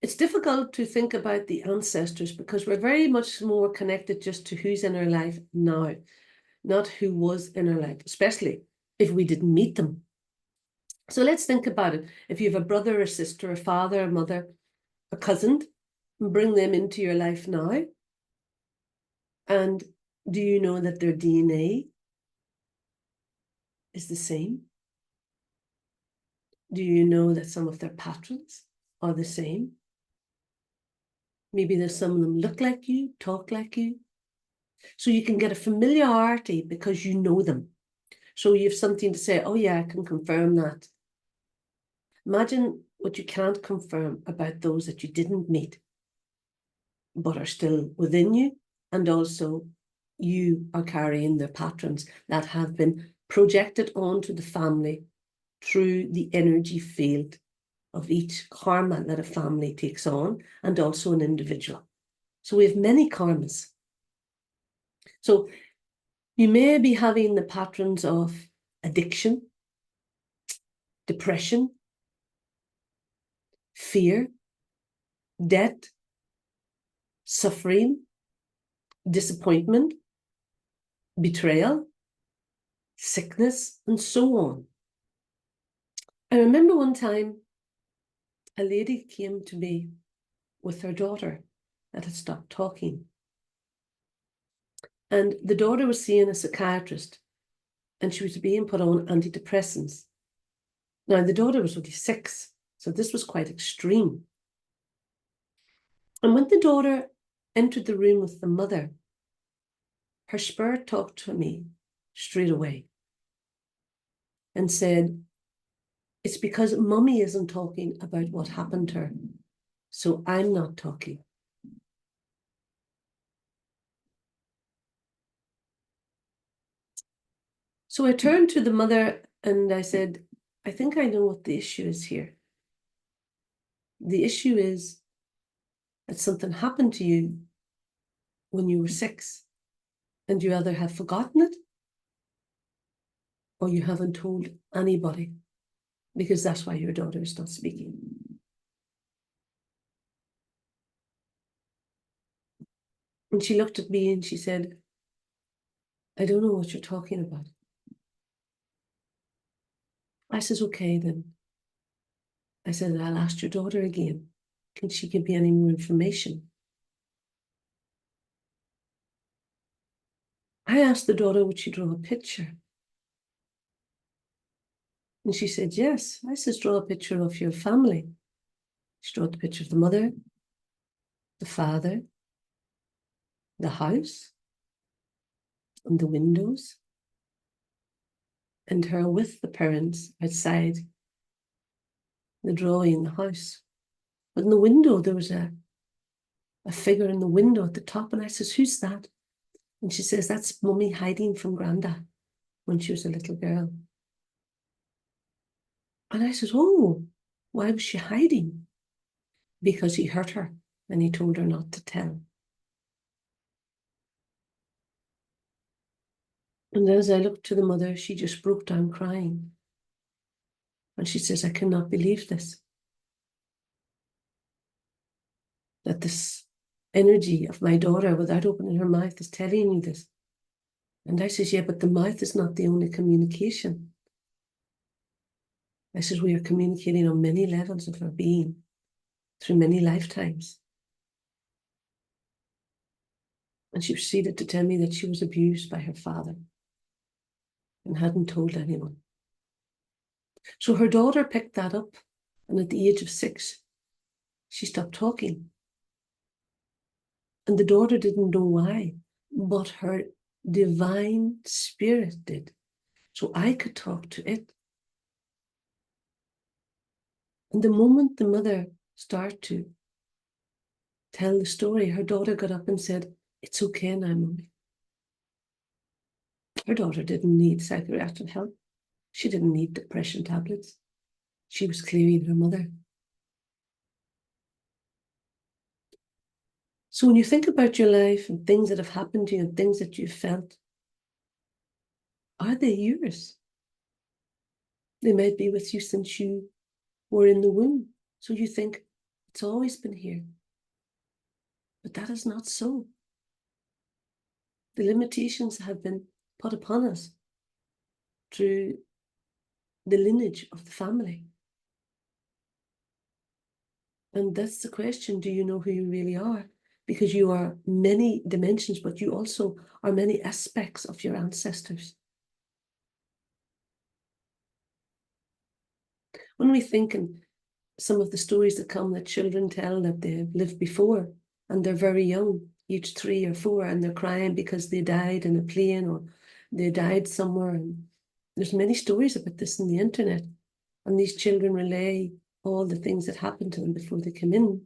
it's difficult to think about the ancestors because we're very much more connected just to who's in our life now, not who was in our life, especially if we didn't meet them. So let's think about it. If you have a brother or sister, a father, a mother, a cousin, bring them into your life now. And do you know that their DNA is the same? Do you know that some of their patterns are the same? Maybe there's some of them look like you, talk like you. So you can get a familiarity because you know them. So you have something to say, oh yeah, I can confirm that. Imagine what you can't confirm about those that you didn't meet, but are still within you, and also you are carrying their patterns that have been projected onto the family through the energy field of each karma that a family takes on, and also an individual. So we have many karmas. So you may be having the patterns of addiction, depression, fear, debt, suffering, disappointment, betrayal, sickness, and so on. I remember one time a lady came to me with her daughter that had stopped talking. And the daughter was seeing a psychiatrist and she was being put on antidepressants. Now, the daughter was only 6, so this was quite extreme. And when the daughter entered the room with the mother, her spirit talked to me straight away and said, it's because mummy isn't talking about what happened to her, so I'm not talking. So I turned to the mother and I said, I think I know what the issue is here. The issue is that something happened to you when you were 6, and you either have forgotten it or you haven't told anybody, because that's why your daughter is not speaking. And she looked at me and she said, I don't know what you're talking about. I says, okay, then. I said, I'll ask your daughter again. Can she give me any more information? I asked the daughter, would she draw a picture? And she said, yes. I says, draw a picture of your family. She drew the picture of the mother, the father, the house, and the windows, and her with the parents outside the drawing in the house. But in the window, there was a figure in the window at the top. And I says, who's that? And she says, that's mummy hiding from Granda when she was a little girl. And I says, oh, why was she hiding? Because he hurt her and he told her not to tell. And as I looked to the mother, she just broke down crying. And she says, I cannot believe this. That this energy of my daughter, without opening her mouth, is telling you this. And I says, yeah, but the mouth is not the only communication. I says, we are communicating on many levels of our being through many lifetimes. And she proceeded to tell me that she was abused by her father and hadn't told anyone. So her daughter picked that up, and at the age of 6, she stopped talking. And the daughter didn't know why, but her divine spirit did. So I could talk to it. And the moment the mother started to tell the story, her daughter got up and said, it's okay now, Mummy. Her daughter didn't need psychiatric help. She didn't need depression tablets. She was clearing her mother. So when you think about your life and things that have happened to you and things that you've felt, are they yours? They might be with you since you were in the womb. So you think, It's always been here. But that is not so. The limitations have been put upon us through the lineage of the family. And that's the question, do you know who you really are? Because you are many dimensions, but you also are many aspects of your ancestors. When we think in some of the stories that come that children tell that they've lived before, and they're very young, each 3 or 4, and they're crying because they died in a plane or they died somewhere. And there's many stories about this on the internet. And these children relay all the things that happened to them before they came in.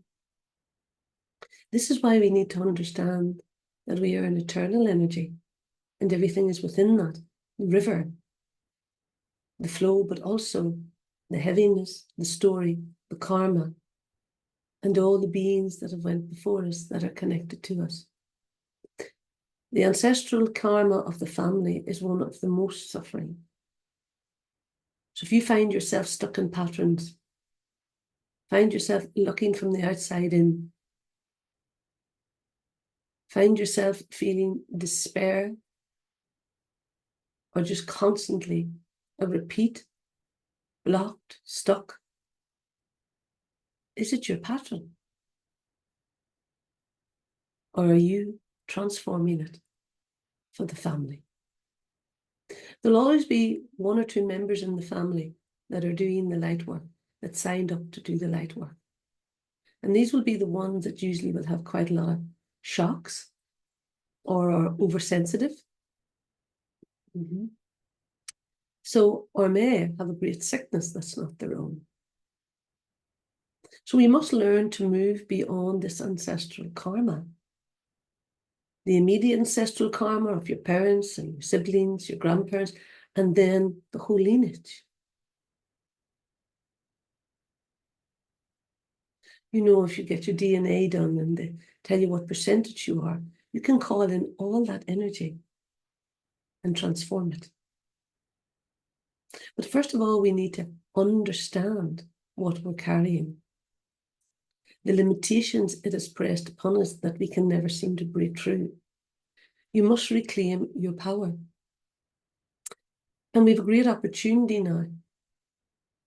This is why we need to understand that we are an eternal energy and everything is within that, the river, the flow, but also the heaviness, the story, the karma, and all the beings that have went before us that are connected to us. The ancestral karma of the family is one of the most suffering. So if you find yourself stuck in patterns, find yourself looking from the outside in, find yourself feeling despair, or just constantly a repeat, blocked, stuck, is it your pattern? Or are you transforming it for the family? There'll always be 1 or 2 members in the family that are doing the light work, that signed up to do the light work. And these will be the ones that usually will have quite a lot of shocks or are oversensitive. So, or may have a great sickness that's not their own. So we must learn to move beyond this ancestral karma. The immediate ancestral karma of your parents and your siblings, your grandparents, and then the whole lineage. You know, if you get your DNA done and they tell you what percentage you are, you can call in all that energy and transform it. But first of all, we need to understand what we're carrying, the limitations it has pressed upon us that we can never seem to break through. You must reclaim your power. And we have a great opportunity now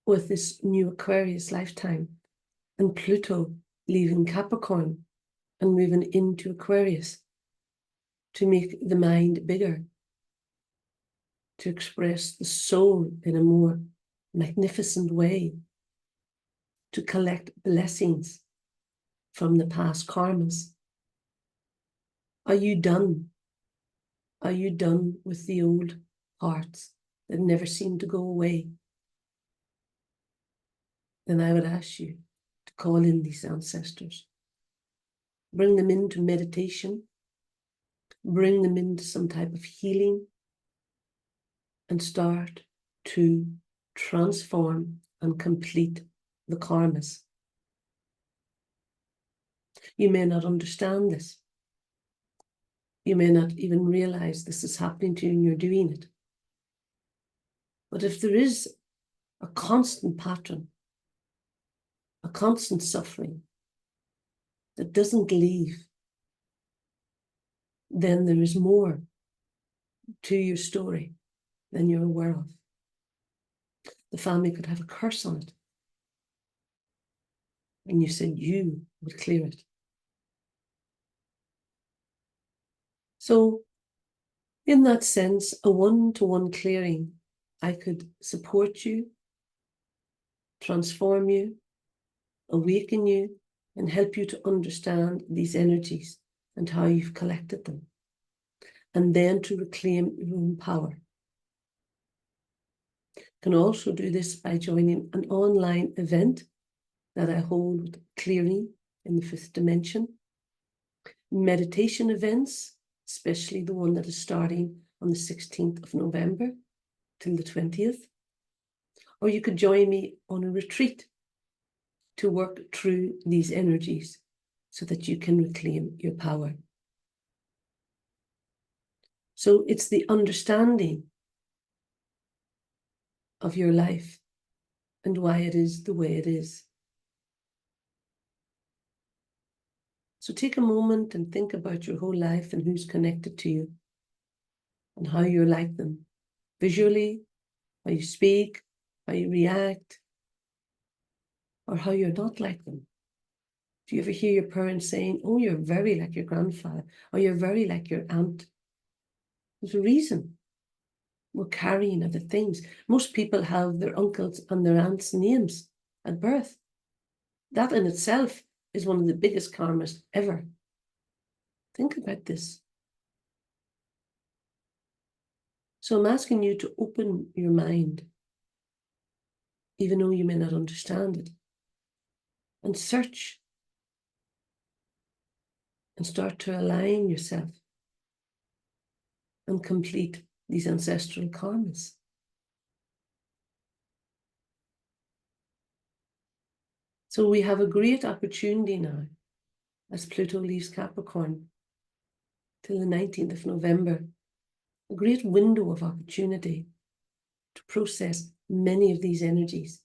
with this new Aquarius lifetime and Pluto leaving Capricorn and moving into Aquarius to make the mind bigger, to express the soul in a more magnificent way, to collect blessings from the past karmas. Are you done? Are you done with the old parts that never seem to go away? Then I would ask you to call in these ancestors. Bring them into meditation. Bring them into some type of healing and start to transform and complete the karmas. You may not understand this. You may not even realize this is happening to you and you're doing it. But if there is a constant pattern, a constant suffering that doesn't leave, then there is more to your story than you're aware of. The family could have a curse on it. And you said you would clear it. So in that sense, a one-to-one clearing, I could support you, transform you, awaken you, and help you to understand these energies and how you've collected them, and then to reclaim your own power. You can also do this by joining an online event that I hold with clearing in the 5th dimension, meditation events, especially the one that is starting on the 16th of November till the 20th. Or you could join me on a retreat to work through these energies so that you can reclaim your power. So it's the understanding of your life and why it is the way it is. So take a moment and think about your whole life and who's connected to you and how you're like them, visually, how you speak, how you react, or how you're not like them. Do you ever hear your parents saying, oh, you're very like your grandfather, or you're very like your aunt? There's a reason. We're carrying other things. Most people have their uncles and their aunts' names at birth. That in itself is one of the biggest karmas ever. Think about this. So I'm asking you to open your mind, even though you may not understand it, and search and start to align yourself and complete these ancestral karmas. So we have a great opportunity now as Pluto leaves Capricorn till the 19th of November, a great window of opportunity to process many of these energies.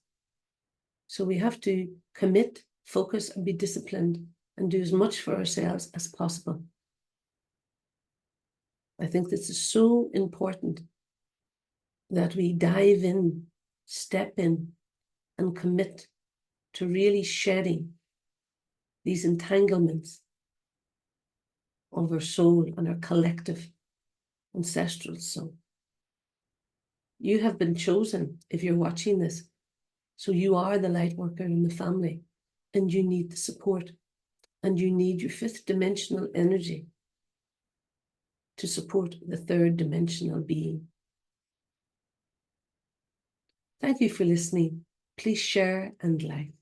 So we have to commit, focus, and be disciplined and do as much for ourselves as possible. I think this is so important that we dive in, step in, and commit to really shedding these entanglements of our soul and our collective ancestral soul. You have been chosen if you're watching this. So you are the light worker in the family, and you need the support, and you need your fifth dimensional energy to support the third dimensional being. Thank you for listening. Please share and like.